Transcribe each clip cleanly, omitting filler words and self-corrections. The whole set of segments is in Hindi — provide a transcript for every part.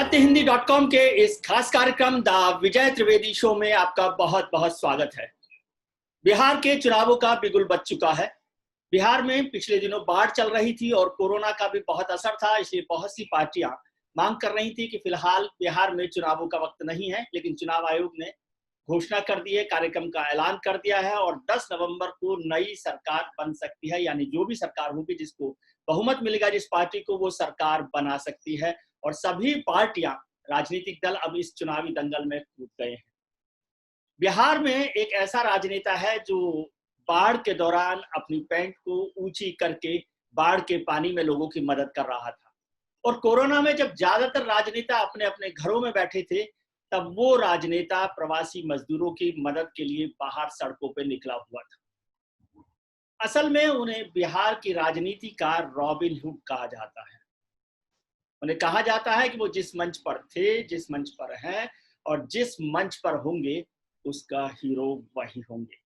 सत्यहिंदी.com के इस खास कार्यक्रम द विजय त्रिवेदी शो में आपका बहुत बहुत स्वागत है। बिहार के चुनावों का बिगुल बज चुका है। बिहार में पिछले दिनों बाढ़ चल रही थी और कोरोना का भी बहुत असर था, इसलिए बहुत सी पार्टियां मांग कर रही थी कि फिलहाल बिहार में चुनावों का वक्त नहीं है, लेकिन चुनाव आयोग ने घोषणा कर दी है, कार्यक्रम का ऐलान कर दिया है और 10 नवंबर को नई सरकार बन सकती है। यानी जो भी सरकार होगी, जिसको बहुमत मिलेगा जिस पार्टी को, वो सरकार बना सकती है। और सभी पार्टियां, राजनीतिक दल अब इस चुनावी दंगल में कूद गए हैं। बिहार में एक ऐसा राजनेता है जो बाढ़ के दौरान अपनी पैंट को ऊंची करके बाढ़ के पानी में लोगों की मदद कर रहा था। और कोरोना में जब ज्यादातर राजनेता अपने अपने घरों में बैठे थे, तब वो राजनेता प्रवासी मजदूरों की मदद के लिए बाहर सड़कों पर निकला हुआ था। असल में उन्हें बिहार की राजनीति का रॉबिन हुड कहा जाता है। उन्हें कहा जाता है कि वो जिस मंच पर थे, जिस मंच पर हैं और जिस मंच पर होंगे, उसका हीरो वही होंगे।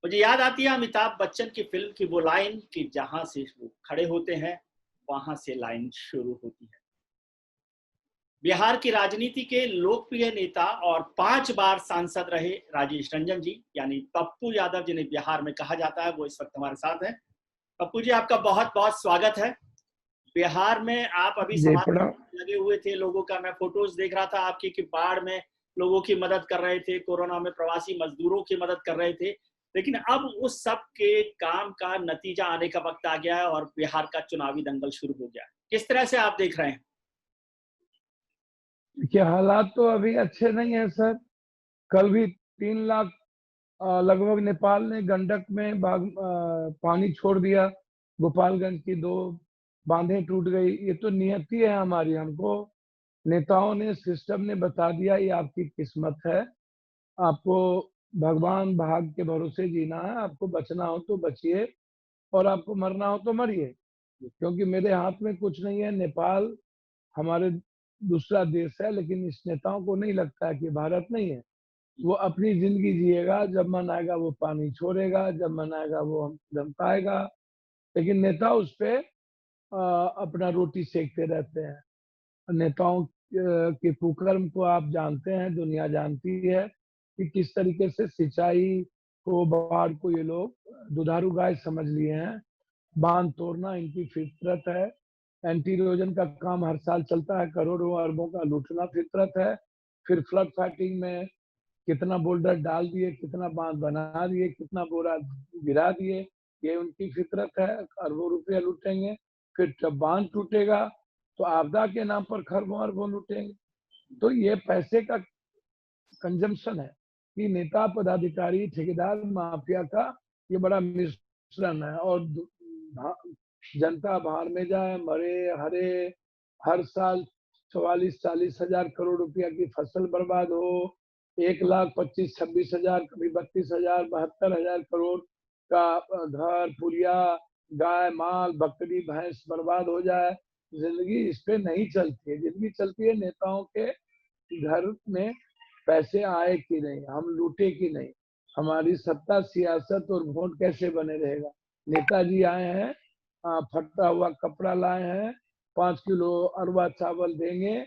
मुझे याद आती है अमिताभ बच्चन की फिल्म की वो लाइन कि जहां से वो खड़े होते हैं वहां से लाइन शुरू होती है। बिहार की राजनीति के लोकप्रिय नेता और 5 बार सांसद रहे राजेश रंजन जी, यानी पप्पू यादव, जिन्हें बिहार में कहा जाता है, वो इस वक्त हमारे साथ हैं। पप्पू जी, आपका बहुत बहुत स्वागत है। बिहार में आप अभी समाज लगे हुए थे लोगों का, मैं फोटोज देख रहा था आपकी कि बाढ़ में लोगों की मदद कर रहे थे, कोरोना में प्रवासी मजदूरों की मदद कर रहे थे, लेकिन अब उस सब के काम का नतीजा आने का वक्त आ गया है और बिहार का चुनावी दंगल शुरू हो गया है। किस तरह से आप देख रहे हैं? देखिए, हालात तो अभी अच्छे नहीं है सर। कल भी 3 लाख लगभग नेपाल ने गंडक में पानी छोड़ दिया। गोपालगंज की 2 बांधें टूट गई। ये तो नियति है हमारी। हमको नेताओं ने, सिस्टम ने बता दिया ये आपकी किस्मत है। आपको भगवान भाग के भरोसे जीना है। आपको बचना हो तो बचिए और आपको मरना हो तो मरिए, क्योंकि मेरे हाथ में कुछ नहीं है। नेपाल हमारे दूसरा देश है, लेकिन इस नेताओं को नहीं लगता है कि भारत नहीं है। वो अपनी जिंदगी जिएगा, जब मन आएगा वो पानी छोड़ेगा, जब मन आएगा वो हम धमकाएगा, लेकिन नेता उस पे अपना रोटी सेकते रहते हैं। नेताओं के कुकर्म को आप जानते हैं, दुनिया जानती है कि किस तरीके से सिंचाई को, बाढ़ को ये लोग दुधारू गाय समझ लिए हैं। बांध तोड़ना इनकी फितरत है। एंटी इरोजन का काम हर साल चलता है, करोड़ों अरबों का लूटना फितरत है। फिर फ्लड फाइटिंग में कितना बोल्डर डाल दिए, कितना बांध बना दिए, कितना बोरा गिरा दिए, ये उनकी फितरत है। अरबों रुपया लूटेंगे। फिर जब बांध टूटेगा तो आपदा के नाम पर खरबों अरबों लूटेंगे। तो ये पैसे का कंजम्पशन है कि नेता, पदाधिकारी, ठेकेदार, माफिया का ये बड़ा मिश्रण है। और जनता बाहर में जाए, मरे, हरे, हर साल 44-40 हजार करोड़ रुपया की फसल बर्बाद हो, 1,25,26 हजार, कभी 32 हजार, 72 हजार करोड़ का घर, पुलिया, गाय, माल, बकरी, भैंस बर्बाद हो जाए। जिंदगी इस पे नहीं चलती है। जिंदगी चलती है नेताओं के घर में पैसे आए कि नहीं, हम लूटे कि नहीं, हमारी सत्ता, सियासत और वोट कैसे बने रहेगा। नेताजी आए हैं, फटा हुआ कपड़ा लाए हैं, 5 किलो अरवा चावल देंगे,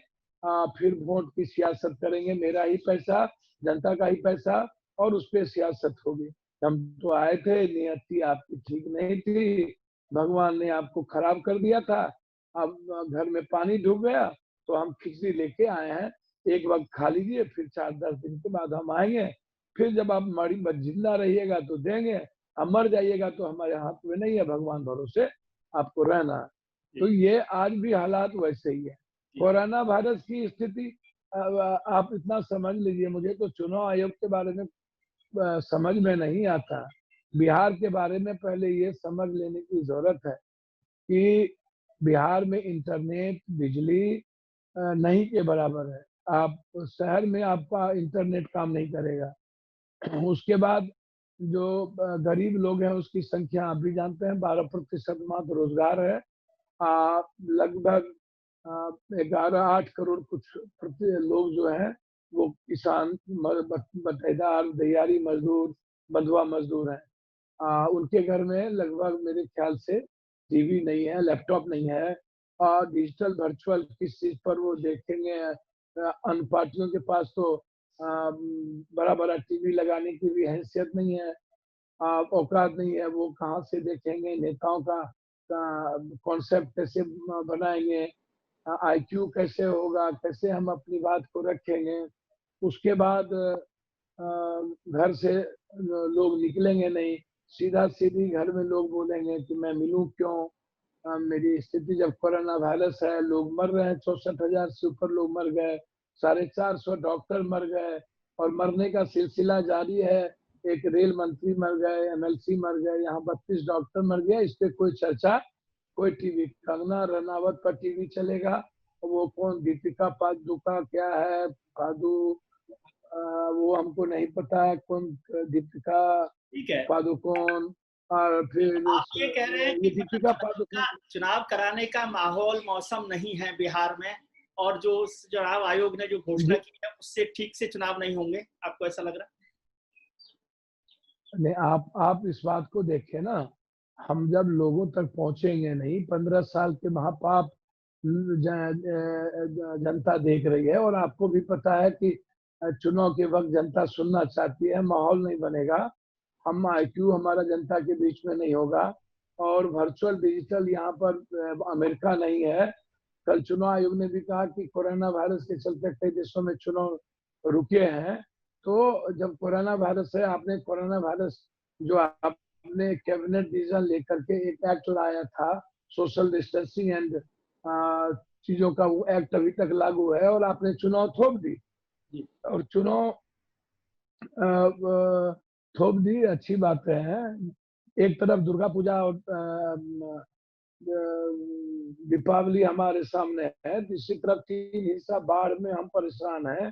फिर वोट की सियासत करेंगे। मेरा ही पैसा, जनता का ही पैसा, और उस पर सियासत होगी। हम तो आए थे, नियति आपकी ठीक नहीं थी, भगवान ने आपको खराब कर दिया था। अब घर में पानी डूब गया तो हम खिचड़ी लेके आए हैं, एक वक्त खा लीजिए, फिर 4-10 दिन के बाद हम आएंगे। फिर जब आप जिंदा रहिएगा तो देंगे, अब मर जाइएगा तो हमारे हाथ में नहीं है, भगवान भरोसे आपको रहना है। तो ये आज भी हालात वैसे ही है। कोरोना वायरस की स्थिति आप इतना समझ लीजिए, मुझे तो चुनाव आयोग के बारे में समझ में नहीं आता। बिहार के बारे में पहले ये समझ लेने की जरूरत है कि बिहार में इंटरनेट, बिजली नहीं के बराबर है। आप शहर में आपका इंटरनेट काम नहीं करेगा। उसके बाद जो गरीब लोग हैं उसकी संख्या आप भी जानते हैं, 12% मात्र रोजगार है। लगभग 11-8 करोड़ कुछ लोग जो हैं वो किसान, बटेदार, दिहाड़ी मजदूर, बंधुआ मजदूर हैं। उनके घर में लगभग मेरे ख्याल से टीवी नहीं है, लैपटॉप नहीं है, डिजिटल वर्चुअल किस चीज पर वो देखेंगे। अन पार्टियों के पास तो बड़ा बड़ा टीवी लगाने की भी हैसियत नहीं है, औकात नहीं है। वो कहाँ से देखेंगे, नेताओं का कॉन्सेप्ट कैसे बनाएंगे, आईक्यू कैसे होगा, कैसे हम अपनी बात को रखेंगे। उसके बाद घर से लोग निकलेंगे नहीं, सीधा सीधी घर में लोग बोलेंगे कि मैं मिलूं क्यों। मेरी स्थिति, जब कोरोना वायरस है, लोग मर रहे हैं, 64,000 से ऊपर लोग मर गए, 450 डॉक्टर मर गए और मरने का सिलसिला जारी है। एक रेल मंत्री मर गए, एमएलसी मर गए, यहाँ 32 डॉक्टर मर गए। इस पे कोई चर्चा, कोई टीवी। कंगना रनावत पर टीवी चलेगा, वो कौन, दीपिका पादुका क्या है, पादु, वो हमको नहीं पता है कौन दीपिका ठीक है, पादुकोण। और फिर आप ये कह रहे हैं ये कि दीपिका पादुकोण। चुनाव कराने का माहौल, मौसम नहीं है बिहार में, और जो चुनाव आयोग ने जो घोषणा की है उससे ठीक से चुनाव नहीं होंगे, आपको ऐसा लग रहा है? नहीं, आप इस बात को देखें ना, हम जब लोगों तक पहुंचेंगे नहीं, 15 साल के महापाप जनता देख रही है, और आपको भी पता है कि चुनाव के वक्त जनता सुनना चाहती है, माहौल नहीं बनेगा, हम आईक्यू हमारा जनता के बीच में नहीं होगा। और वर्चुअल डिजिटल यहाँ पर अमेरिका नहीं है। कल चुनाव आयोग ने भी कहा कि कोरोना वायरस के चलते कई देशों में चुनाव रुके हैं। तो जब कोरोना वायरस है, आपने कोरोना वायरस जो आपने कैबिनेट डिसीजन लेकर के एक एक्ट लाया था, सोशल डिस्टेंसिंग एंड चीजों का, वो एक्ट अभी तक लागू है और आपने चुनाव थोप दी। और चुनाव थोप दी, अच्छी बात है। एक तरफ दुर्गा पूजा और दीपावली हमारे सामने है, दूसरी तरफ 3 हिस्सा बाढ़ में हम परेशान हैं।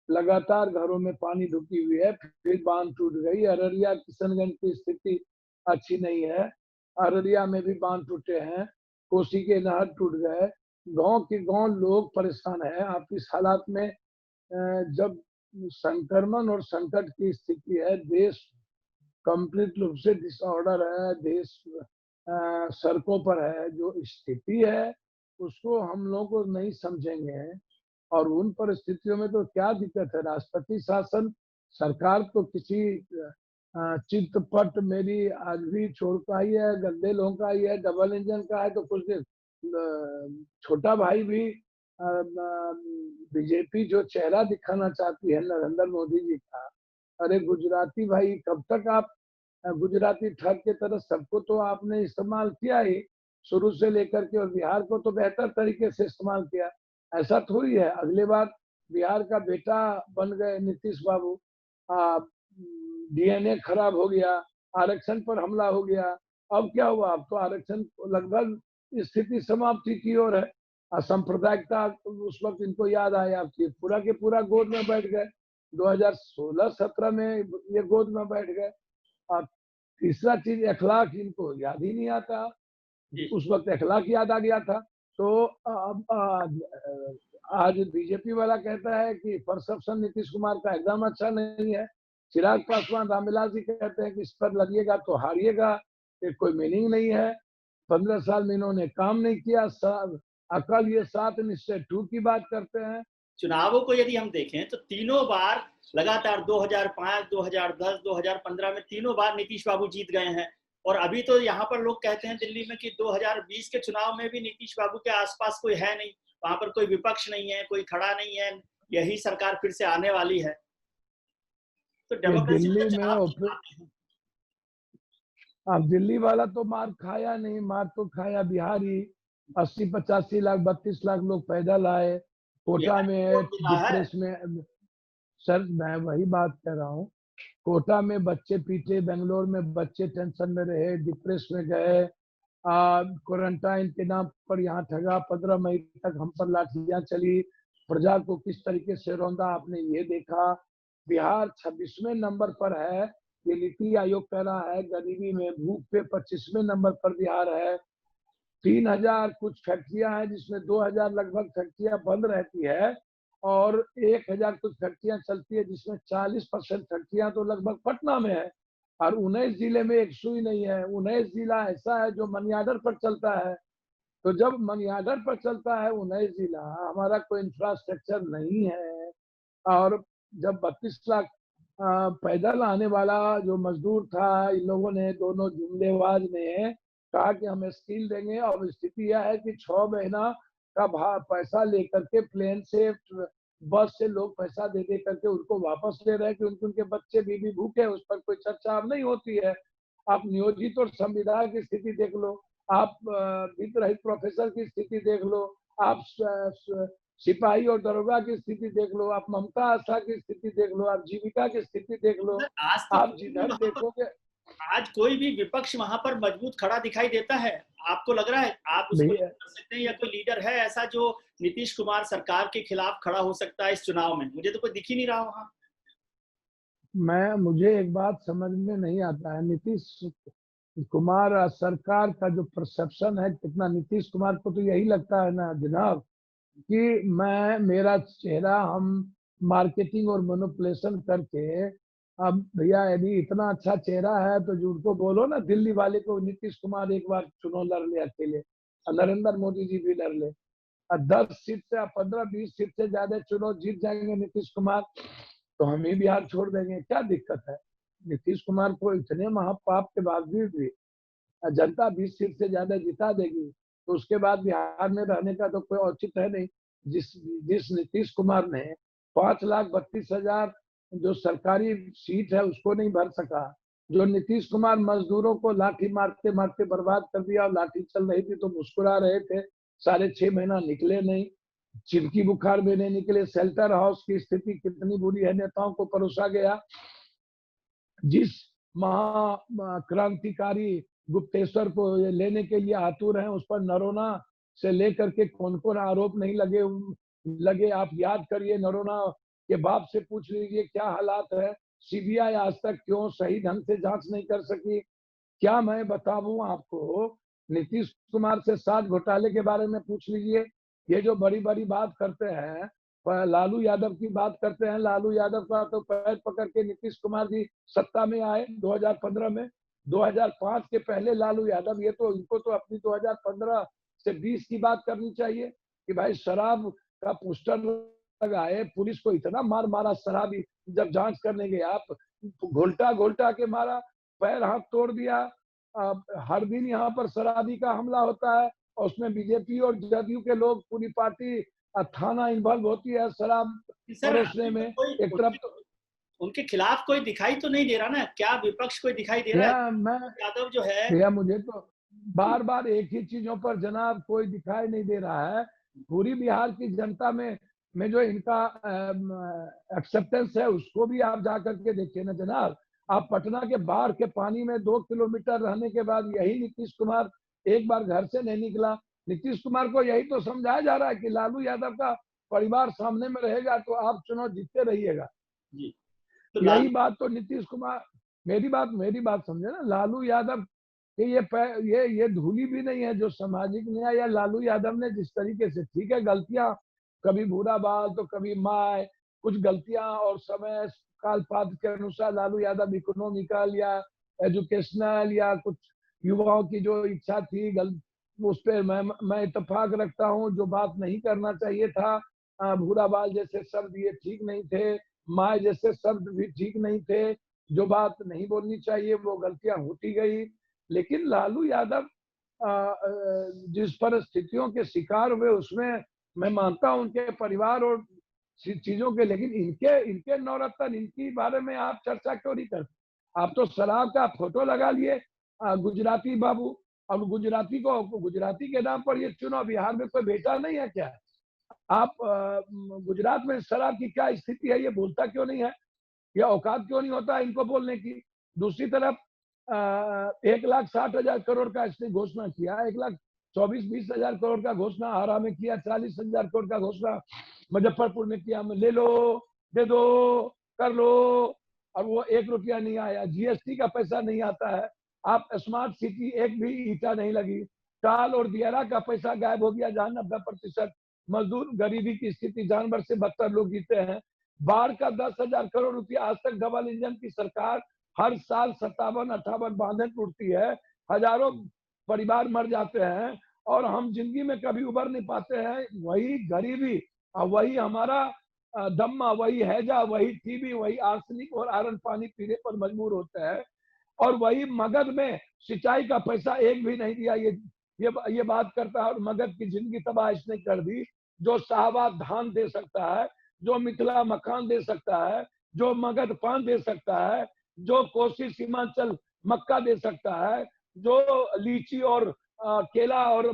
लगातार घरों में पानी ढुकी हुई है, फिर बांध टूट गई। अररिया किशनगंज की स्थिति अच्छी नहीं है, अररिया में भी बांध टूटे हैं, कोसी के नहर टूट गए, गांव के गांव लोग परेशान है। आप इस हालात में जब संक्रमण और संकट की स्थिति है, देश कंप्लीट रूप से डिसऑर्डर है, देश सड़कों पर है, जो स्थिति है उसको हम लोग को नहीं समझेंगे। और उन परिस्थितियों में तो क्या दिक्कत है, राष्ट्रपति शासन, सरकार तो किसी चित्रपट मेरी आज भी छोड़ का ही है, गद्दे लोगों का ही है, डबल इंजन का है। तो कुछ देर छोटा भाई भी बीजेपी जो चेहरा दिखाना चाहती है नरेंद्र मोदी जी का, अरे गुजराती भाई, कब तक आप गुजराती ठग के तरह सबको तो आपने इस्तेमाल किया ही शुरू से लेकर के, और बिहार को तो बेहतर तरीके से इस्तेमाल किया। ऐसा थोड़ी है अगले बार बिहार का बेटा बन गए नीतीश बाबू, डीएनए खराब हो गया, आरक्षण पर हमला हो गया। अब क्या हुआ, अब तो आरक्षण लगभग स्थिति समाप्ति की ओर है। असंप्रदायिकता उस वक्त इनको याद आया, आपकी पूरा के पूरा गोद में बैठ गए। 2016-17 में ये गोद में बैठ गए। और तीसरा चीज, अखलाक इनको याद ही नहीं आता। उस वक्त अखलाक याद आ गया था। तो आज बीजेपी वाला कहता है कि परसेप्शन नीतीश कुमार का एकदम अच्छा नहीं है। चिराग पासवान, रामविलास जी कहते हैं कि इस पर लगिएगा तो हारिएगा, ये कोई मीनिंग नहीं है। 15 साल में इन्होंने काम नहीं किया। अकल ये 7 निश्चय 2 की बात करते हैं। चुनावों को यदि हम देखें तो तीनों बार लगातार 2005, 2010, 2015 में तीनों बार नीतीश बाबू जीत गए हैं। और अभी तो यहाँ पर लोग कहते हैं दिल्ली में कि 2020 के चुनाव में भी नीतीश बाबू के आसपास कोई है नहीं, वहां पर कोई विपक्ष नहीं है, कोई खड़ा नहीं है, यही सरकार फिर से आने वाली है। तो डेमोक्रेसी दिल्ली में में अब दिल्ली वाला तो मार खाया नहीं, मार तो खाया बिहारी। 80-85 लाख 32 लाख लोग पैदल आए। कोटा में डिप्रेस में, सर मैं वही बात कर रहा हूँ, कोटा में बच्चे पीटे, बेंगलोर में बच्चे टेंशन में रहे, डिप्रेस में गए, क्वारंटाइन के नाम पर यहाँ ठगा। 15 मई तक हम पर लाठियां चली, प्रजा को किस तरीके से रौंदा आपने ये देखा। बिहार 26वें नंबर पर है, ये नीति आयोग कह रहा है। गरीबी में, भूख पे 25वें नंबर पर बिहार है। 3000 कुछ फैक्ट्रियां हैं, जिसमें 2000 लगभग फैक्ट्रियां बंद रहती है और 1000 कुछ फैक्ट्रियां चलती है, जिसमें 40% फैक्ट्रियां तो लगभग पटना में है। और 19 जिले में एक सुई नहीं है। 19 जिला ऐसा है जो मनी ऑर्डर पर चलता है। तो जब मनी ऑर्डर पर चलता है 19 जिला, हमारा कोई इंफ्रास्ट्रक्चर नहीं है, और जब 32 लाख पैदल आने वाला जो मजदूर था, इन लोगों ने, दोनों जुमलेबाज ने कहा कि हम स्टील देंगे, और स्थिति यह है कि 6 महीना का पैसा लेकर के प्लेन से, बस से लोग पैसा दे दे करके उनको वापस ले रहे हैं कि उनके बच्चे बीबी भूखे हैं, उस पर कोई चर्चा अब नहीं होती है। आप नियोजित और संविदा की स्थिति देख लो, आप वित्त रहित प्रोफेसर की स्थिति देख लो, आप सिपाही और दरोगा की स्थिति देख लो, आप ममता आशा की स्थिति देख लो, आप जीविका की स्थिति देख लो, आज तो आप जिधर देखोगे, आज कोई भी विपक्ष वहां पर मजबूत खड़ा दिखाई देता है? आपको लग रहा है आप उसको भैया कर सकते हैं, या कोई लीडर है ऐसा जो नीतीश कुमार सरकार के खिलाफ खड़ा हो सकता है इस चुनाव में? मुझे तो कोई दिख ही नहीं रहा वहां। मुझे एक बात समझ में नहीं आता है, नीतीश कुमार सरकार का जो परसेप्शन है, कितना नीतीश कुमार को तो यही लगता है ना जनाब कि मेरा चेहरा हम मार्केटिंग और मैनिपुलेशन करके, अब भैया यदि इतना अच्छा चेहरा है तो जो उनको बोलो ना, दिल्ली वाले को, नीतीश कुमार एक बार चुनाव लड़ ले अकेले, और नरेंद्र मोदी जी भी लड़ ले, और 10 सीट से 15-20 सीट से ज्यादा चुनाव जीत जाएंगे नीतीश कुमार, तो हम ही बिहार छोड़ देंगे, क्या दिक्कत है? नीतीश कुमार को इतने महापाप के बावजूद भी जनता 20 सीट से ज्यादा जिता देगी, तो उसके बाद बिहार में रहने का तो कोई औचित्य है नहीं। जिस नीतीश कुमार ने 5,32,000 जो सरकारी सीट है उसको नहीं भर सका, जो नीतीश कुमार मजदूरों को लाठी मारते मारते बर्बाद कर दिया, और लाठी चल रही थी तो मुस्कुरा रहे थे, 6.5 महीना निकले नहीं, चिमकी बुखार में नहीं निकले, शेल्टर हाउस की स्थिति कितनी बुरी है, नेताओं को परोसा गया। जिस महाक्रांतिकारी गुप्तेश्वर को ये लेने के लिए आतुर हैं, उस पर नरोना से लेकर के कौन कौन आरोप नहीं लगे आप याद करिए, नरोना के बाप से पूछ लीजिए क्या हालात है, सीबीआई आज तक क्यों सही ढंग से जांच नहीं कर सकी। क्या मैं बताऊं आपको, नीतीश कुमार से 7 घोटाले के बारे में पूछ लीजिए, ये जो बड़ी बड़ी बात करते हैं, लालू यादव की बात करते हैं, लालू यादव का तो पैर पकड़ के नीतीश कुमार जी सत्ता में आए 2015 में, 2005 के पहले लालू यादव, ये तो इनको तो अपनी 2015 से 20 की बात करनी चाहिए कि भाई शराब का पोस्टर लगाए, पुलिस को इतना मार मारा शराबी, जब जांच करने गए आप घोलटा घोलटा के मारा, पैर हाथ तोड़ दिया। हर दिन यहाँ पर शराबी का हमला होता है, और उसमें बीजेपी और जदयू के लोग, पूरी पार्टी थाना इन्वॉल्व होती है शराब सर परोसने में। एक तरफ तो उनके खिलाफ कोई दिखाई तो नहीं दे रहा ना, क्या विपक्ष कोई दिखाई दे रहा है? यादव जो है, भैया मुझे तो बार बार एक ही चीजों पर जनाब कोई दिखाई नहीं दे रहा है। पूरी बिहार की जनता में जो इनका एक्सेप्टेंस है, उसको भी आप जा करके देखिए ना जनाब। आप पटना के बाढ़ के पानी में 2 किलोमीटर रहने के बाद यही नीतीश कुमार एक बार घर से नहीं निकला। नीतीश कुमार को यही तो समझाया जा रहा है कि लालू यादव का परिवार सामने में रहेगा तो आप चुनाव जीतते रहिएगा। तो यही बात तो नीतीश कुमार, मेरी बात समझे ना, लालू यादव कि ये धूली भी नहीं है जो सामाजिक न्याय या लालू यादव ने जिस तरीके से, ठीक है गलतियां, कभी भूरा बाल तो कभी माय, कुछ गलतियां और समय काल पात्र के अनुसार लालू यादव इकोनॉमिकल या एजुकेशनल या कुछ युवाओं की जो इच्छा थी उस पर मैं इत्तेफाक रखता हूं। जो बात नहीं करना चाहिए था, भूरा बाल जैसे शब्द ये ठीक नहीं थे, माय जैसे शब्द भी ठीक नहीं थे, जो बात नहीं बोलनी चाहिए वो गलतियां होती गई। लेकिन लालू यादव जिस परिस्थितियों के शिकार हुए उसमें मैं मानता हूं उनके परिवार और चीजों के, लेकिन इनके नौरत्न, इनकी बारे में आप चर्चा क्यों नहीं करते? आप तो शराब का फोटो लगा लिए गुजराती बाबू, अब गुजराती के नाम पर ये चुनाव, बिहार में कोई बेटा नहीं है क्या? आप गुजरात में शराब की क्या स्थिति है ये बोलता क्यों नहीं है? या औकात क्यों नहीं होता इनको बोलने की? दूसरी तरफ 1,60,000 करोड़ का इसने घोषणा किया, 1,24,20,000 करोड़ का घोषणा आरा में किया, 40,000 करोड़ का घोषणा मुजफ्फरपुर में किया, ले लो, दे दो, कर लो, और वो 1 रुपया नहीं आया। जीएसटी का पैसा नहीं आता है। आप स्मार्ट सिटी एक भी ईटा नहीं लगी। टाल और दियारा का पैसा गायब हो गया, जहां 90% मजदूर, गरीबी की स्थिति, जानवर से बदतर लोग जीते हैं। बाढ़ का 10,000 करोड़ रुपया, आज तक डबल इंजन की सरकार, हर साल 57-58 बांधें टूटती है, हजारों परिवार मर जाते हैं, और हम जिंदगी में कभी उबर नहीं पाते हैं। वही गरीबी और वही हमारा दम्मा, वही हैजा, वही टीबी, वही आर्सेनिक और आयरन पानी पीने पर मजबूर होते हैं। और वही मगध में सिंचाई का पैसा एक भी नहीं दिया, ये बात करता है। और मगध की जिंदगी तबाह इसने कर दी। जो शाहबाद धान दे सकता है, जो मिथिला मकान दे सकता है, जो मगध पान दे सकता है, जो कोसी सीमांचल मक्का दे सकता है, जो लीची और केला और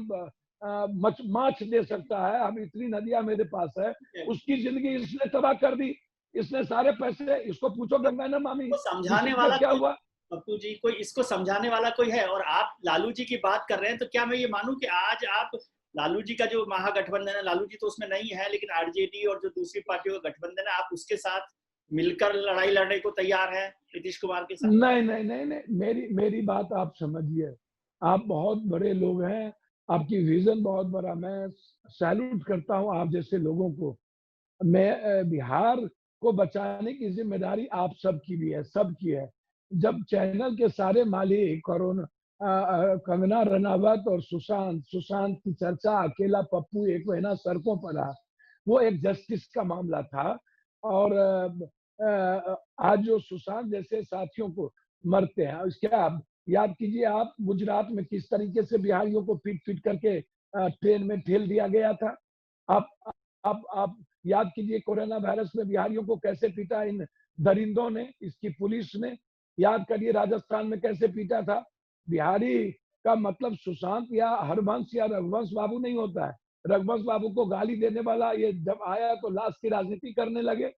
माछ दे सकता है, हम इतनी नदियां मेरे पास है, उसकी जिंदगी इसने तबाह कर दी। इसने सारे पैसे, इसको पूछो गंगा ना मामी को समझाने वाला क्या हुआ। पप्पू जी, कोई इसको समझाने वाला कोई है? और आप लालू जी की बात कर रहे हैं, तो क्या मैं ये मानूं कि आज आप लालू जी का जो महागठबंधन है, लालू जी तो उसमें नहीं है, लेकिन आरजेडी और जो दूसरी पार्टियों का गठबंधन है, आप उसके साथ मिलकर लड़ाई लड़ने को तैयार है नीतीश कुमार के साथ? नहीं नहीं नहीं नहीं, मेरी बात आप समझिए। आप बहुत बड़े लोग हैं, आपकी विजन बहुत बड़ा, मैं सैल्यूट करता हूं आप जैसे लोगों को। मैं बिहार को बचाने की जिम्मेदारी आप सबकी भी है, सबकी है। जब चैनल के सारे मालिक कंगना रनावत और सुशांत की चर्चा अकेला पप्पू एक महीना सड़कों पर रहा, वो एक जस्टिस का मामला था। और आज जो सुशांत जैसे साथियों को मरते हैं, उसके आप याद कीजिए, आप गुजरात में किस तरीके से बिहारियों को पीट पीट करके ट्रेन में ठेल दिया गया था। आप आप याद कीजिए, कोरोना वायरस में बिहारियों को कैसे पीटा इन दरिंदों ने, इसकी पुलिस ने। याद करिए राजस्थान में कैसे पीटा था। बिहारी का मतलब सुशांत या हरवंश या रघुवंश बाबू नहीं होता है। रघुवंश बाबू को गाली देने वाला ये जब आया तो लाश की राजनीति करने लगे,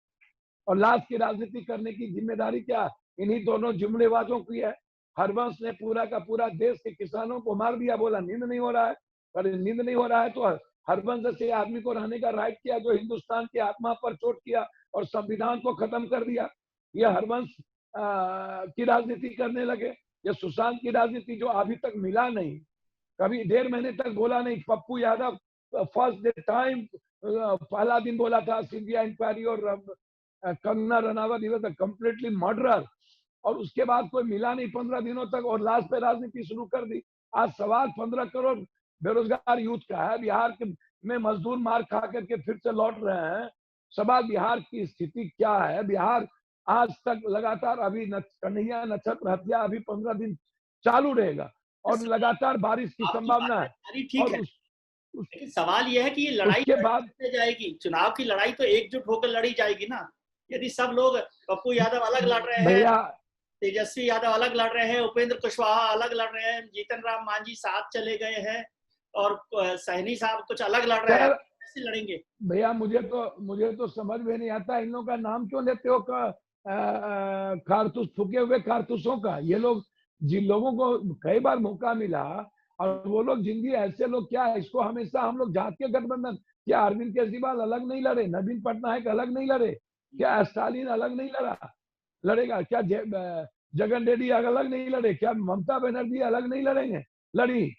और लाश की राजनीति करने की जिम्मेदारी क्या इन्हीं दोनों जुमलेबाजों की है। हरवंश ने पूरा का पूरा देश के किसानों को मार दिया, बोला नींद नहीं हो रहा है। अरे नींद नहीं हो रहा है तो हरवंश जैसे आदमी को रहने का राइट किया, जो हिंदुस्तान की आत्मा पर चोट किया और संविधान को खत्म कर दिया। यह हरवंश की राजनीति करने लगे। ये सुशांत की राजनीति जो अभी तक मिला नहीं, कभी 1.5 महीने तक बोला नहीं। Pappu Yadav first day time पहला दिन बोला था सिंधिया इंक्वायरी और Kangana Ranaut is completely murderer, और उसके बाद कोई मिला नहीं 15 दिनों तक, और लास्ट पे राजनीति शुरू कर दी। आज सवाल 15 करोड़ बेरोजगार यूथ का है। बिहार में मजदूर मार खा करके फिर से लौट रहे हैं। सवाल बिहार की स्थिति क्या है। बिहार आज तक लगातार अभी कन्हैया नक्षत्र हत्या अभी 15 दिन चालू रहेगा और लगातार बारिश की संभावना है। ठीक है, लेकिन सवाल यह है कि ये लड़ाई के बाद जाएगी, चुनाव की लड़ाई तो एकजुट होकर लड़ी जाएगी ना। यदि सब लोग, पप्पू यादव अलग लड़ रहे हैं, तेजस्वी यादव अलग लड़ रहे हैं, उपेंद्र कुशवाहा अलग लड़ रहे हैं, जीतन राम मांझी साथ चले गए हैं, और सहनी साहब कुछ अलग लड़ रहे हैं, कैसे लड़ेंगे? भैया मुझे तो समझ में नहीं आता, इन लोगों का नाम क्यों लेते हो कारतूस, फूके हुए कारतूसों का। ये लोग, जिन लोगों को कई बार मौका मिला और वो लोग जिंदगी ऐसे लोग क्या है, इसको हमेशा हम लोग जात के गठबंधन, क्या अरविंद केजरीवाल अलग नहीं लड़े, नवीन पटनायक अलग नहीं लड़े, क्या स्टालिन अलग नहीं लड़ेगा, क्या जगन रेड्डी अलग नहीं लड़े, क्या ममता बनर्जी अलग नहीं लड़ेंगे, लड़ी।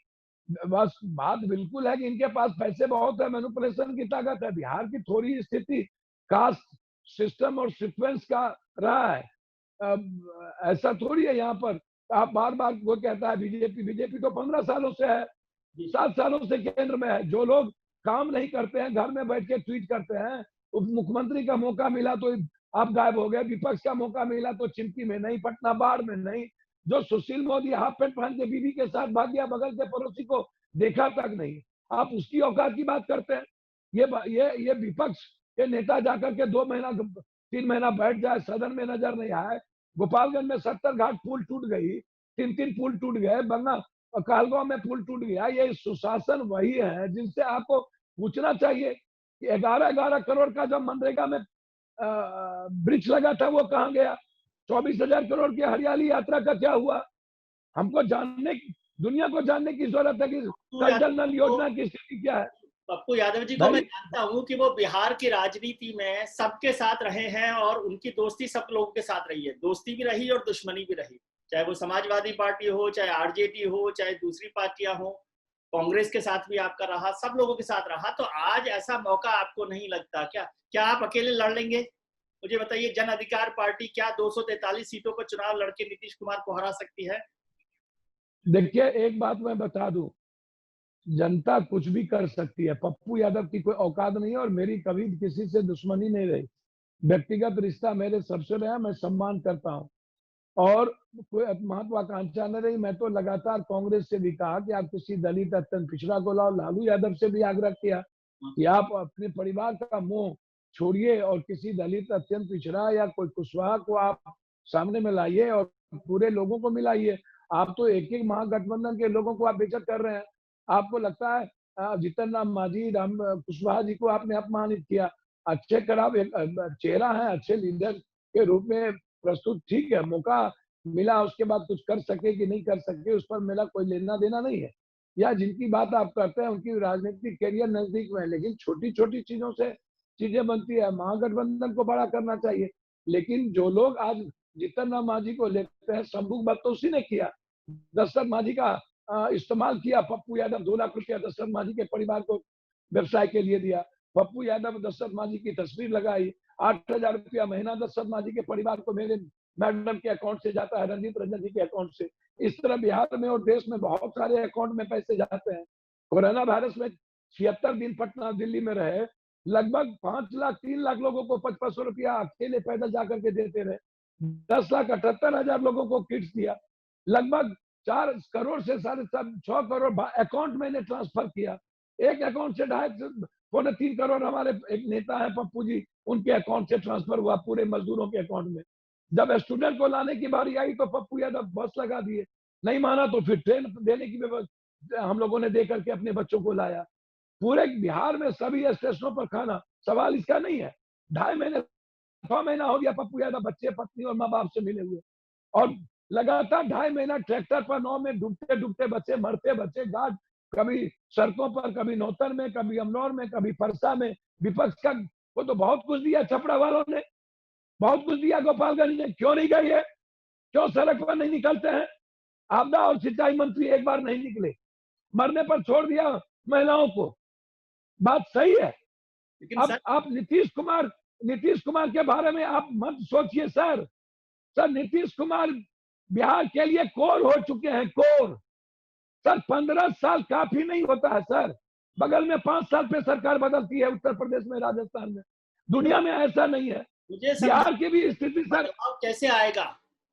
बस बात बिल्कुल है कि इनके पास पैसे बहुत है, मैनिपुलेशन की ताकत है। बिहार की थोड़ी स्थिति कास्ट सिस्टम और सीक्वेंस का रहा है। ऐसा थोड़ी है यहाँ पर आप बार बार वो कहता है बीजेपी तो 15 सालों से है, 7 सालों से केंद्र में है। जो लोग काम नहीं करते हैं, घर में बैठ के ट्वीट करते हैं, उप मुख्यमंत्री का मौका मिला तो आप गायब हो गए, विपक्ष का मौका मिला तो चिंकी में नहीं, पटना बाढ़ में नहीं, जो सुशील मोदी हाफ पैंट पहन के बीवी के साथ भाग गया, बगल के पड़ोसी को देखा तक नहीं, आप उसकी औकात की बात करते हैं। ये विपक्ष के नेता जाकर के 2 महीना 3 महीना बैठ जाए, सदन में नजर नहीं आए। गोपालगंज में 70 घाट पुल टूट गई, 3 पुल टूट गए, बंगा कहलगांव में पुल टूट गया। ये सुशासन वही है जिनसे आपको पूछना चाहिए कि 11 करोड़ का जब मनरेगा में ब्रिज लगा था वो कहाँ गया, 24,000 करोड़ की हरियाली यात्रा का क्या हुआ। हमको दुनिया को जानने की जरूरत है कि जल नल योजना की स्थिति क्या है। पप्पू यादव जी को मैं जानता हूं कि वो बिहार की राजनीति में सबके साथ रहे हैं और उनकी दोस्ती सब लोगों के साथ रही है, दोस्ती भी रही और दुश्मनी भी रही, चाहे वो समाजवादी पार्टी हो, चाहे आरजेडी हो, चाहे दूसरी पार्टियां हो, कांग्रेस के साथ भी आपका रहा, सब लोगों के साथ रहा। तो आज ऐसा मौका आपको नहीं लगता क्या आप अकेले लड़ लेंगे? मुझे बताइए, जन अधिकार पार्टी क्या 243 सीटों पर चुनाव लड़के नीतीश कुमार को हरा सकती है? देखिए एक बात मैं बता दूं, जनता कुछ भी कर सकती है। पप्पू यादव की कोई औकात नहीं है और मेरी कभी किसी से दुश्मनी नहीं रही। व्यक्तिगत रिश्ता मेरे सबसे रहा, मैं सम्मान करता हूँ और कोई महत्वाकांक्षा नहीं रही। मैं तो लगातार कांग्रेस से भी कहा कि आप किसी दलित अत्यंत पिछड़ा को लाओ। लालू यादव से भी आग्रह किया कि आप अपने परिवार का मोह छोड़िए और किसी दलित अत्यंत पिछड़ा या कोई कुशवाहा को आप सामने में लाइए और पूरे लोगों को मिलाइए। आप तो एक एक महागठबंधन के लोगों को आप बेइज्जत कर रहे हैं। आपको लगता है जीतन राम मांझी, राम कुशवाहा जी को आपने अपमानित किया। अच्छे खराब एक चेहरा है, अच्छे लीडर के रूप में प्रस्तुत, ठीक है, मौका मिला, उसके बाद कुछ कर सके कि नहीं कर सके उस पर मेरा कोई लेना देना नहीं है। या जिनकी बात आप करते हैं उनकी राजनीतिक करियर नजदीक में है, लेकिन छोटी छोटी चीजों से चीजें बनती है। महागठबंधन को बड़ा करना चाहिए, लेकिन जो लोग आज जीतन राम मांझी को लेते हैं, संभुक बात तो उसी ने किया। दशरथ मांझी का इस्तेमाल किया। पप्पू यादव 2 लाख रुपया दशरथ मांझी के परिवार को व्यवसाय के लिए दिया। पप्पू यादव दशरथ मांझी की तस्वीर लगाई। 8,000 रुपया महीना दशरथ मांझी के परिवार को मेरे मैडम के अकाउंट से जाता है, रणजीत रंजन जी के अकाउंट से। इस तरह बिहार में और देश में बहुत सारे अकाउंट में पैसे जाते हैं। कोरोना वायरस में 76 दिन पटना दिल्ली में रहे, लगभग 5 लाख 3 लाख लोगों को 500 रुपया अकेले पैदल जाकर के देते रहे। 10,78,000 लोगों को किट्स दिया। लगभग 4 करोड़ से 6 करोड़ अकाउंट मैंने ट्रांसफर किया। एक अकाउंट से 2.5 करोड़ हमारे एक नेता है पप्पू जी, उनके अकाउंट से ट्रांसफर हुआ पूरे मजदूरों के अकाउंट में। जब स्टूडेंट को लाने की बारी आई तो पप्पू यादव बस लगा दिए, नहीं माना तो फिर ट्रेन देने की व्यवस्था हम लोगों ने दे करके अपने बच्चों को लाया। पूरे बिहार में सभी स्टेशनों पर खाना, सवाल इसका नहीं है। 2.5 महीने 6 महीना हो गया पप्पू यादव बच्चे पत्नी और माँ बाप से मिले हुए, और लगातार 2.5 महीना ट्रैक्टर पर नाव में डूबते डूबते बच्चे, मरते बच्चे, गार्ड कभी सड़कों पर, कभी नौतन में, कभी अमनौर में, कभी परसा में। विपक्ष का वो तो बहुत कुछ दिया, छपड़ा वालों ने बहुत कुछ दिया गोपालगंज में, क्यों नहीं गए? क्यों सड़क पर नहीं निकलते हैं? आपदा और सिंचाई मंत्री एक बार नहीं निकले, मरने पर छोड़ दिया महिलाओं को। बात सही है। अब आप नीतीश कुमार के बारे में आप मत सोचिए सर। सर नीतीश कुमार बिहार के लिए कोर हो चुके हैं, कोर। सर 15 साल काफी नहीं होता है सर। बगल में 5 साल पे सरकार बदलती है, उत्तर प्रदेश में, राजस्थान में। दुनिया में ऐसा नहीं है। मुझे बिहार की भी स्थिति सर, बदलाव कैसे आएगा?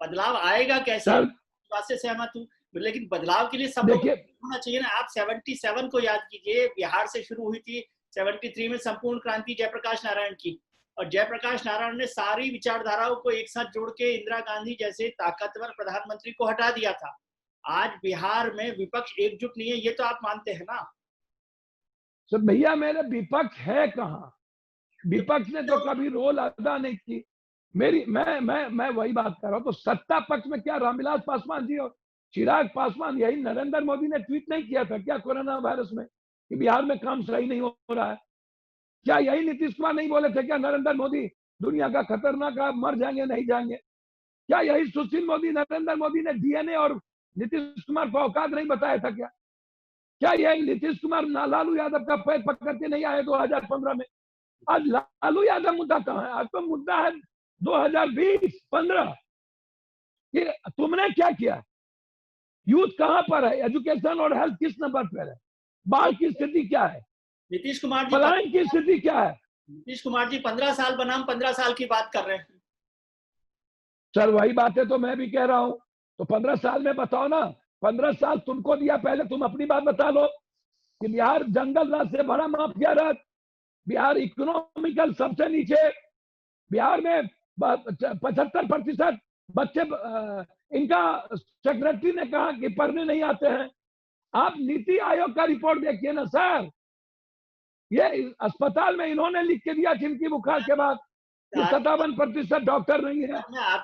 बदलाव आएगा कैसे? बात से सहमत हूँ, लेकिन बदलाव के लिए सब लोग होना चाहिए ना। आप 77 को याद कीजिए, बिहार से शुरू हुई थी। 73 में संपूर्ण क्रांति जयप्रकाश नारायण की, और जयप्रकाश नारायण ने सारी विचारधाराओं को एक साथ जोड़ के इंदिरा गांधी जैसे ताकतवर प्रधानमंत्री को हटा दिया था। आज बिहार में विपक्ष एकजुट नहीं है, ये तो आप मानते हैं ना? सर भैया मेरे विपक्ष है कहाँ? विपक्ष ने तो कभी रोल अदा नहीं की। मैं वही बात कर रहा हूँ। तो सत्ता पक्ष में क्या रामविलास पासवान जी और चिराग पासवान, यही नरेंद्र मोदी ने ट्वीट नहीं किया था क्या कोरोना वायरस में कि बिहार में काम सही नहीं हो रहा है? क्या यही नीतीश कुमार नहीं बोले थे क्या नरेंद्र मोदी दुनिया का खतरनाक, आप मर जाएंगे नहीं जाएंगे? क्या यही सुशील मोदी, नरेंद्र मोदी ने डीएनए और नीतीश कुमार को औकात नहीं बताया था क्या? क्या यही नीतीश कुमार लालू यादव का पैर पकड़ के नहीं आए 2015 में? आज लालू यादव मुद्दा कहाँ है? आज तो मुद्दा है 2020-15 कि तुमने क्या किया। यूथ कहां पर है? एजुकेशन और हेल्थ किस नंबर पर है? बाढ़ की स्थिति क्या है? नीतीश कुमार जी पलायन की स्थिति क्या है? नीतीश कुमार जी 15 साल बनाम 15 साल की बात कर रहे हैं। सर वही बातें तो मैं भी कह रहा हूं। तो 15 साल में बताओ ना, 15 साल तुमको दिया, पहले तुम अपनी बात बता लो कि बिहार जंगल राज से बड़ा माफिया राज, बिहार इकोनॉमिकल सबसे नीचे, बिहार में 75% बच्चे, इनका सेक्रेटरी ने कहा कि पढ़ने नहीं आते हैं। आप नीति आयोग का रिपोर्ट देखिए ना सर। ये अस्पताल में इन्होंने लिख के दिया चिमकी बुखार के बाद 57% डॉक्टर नहीं है,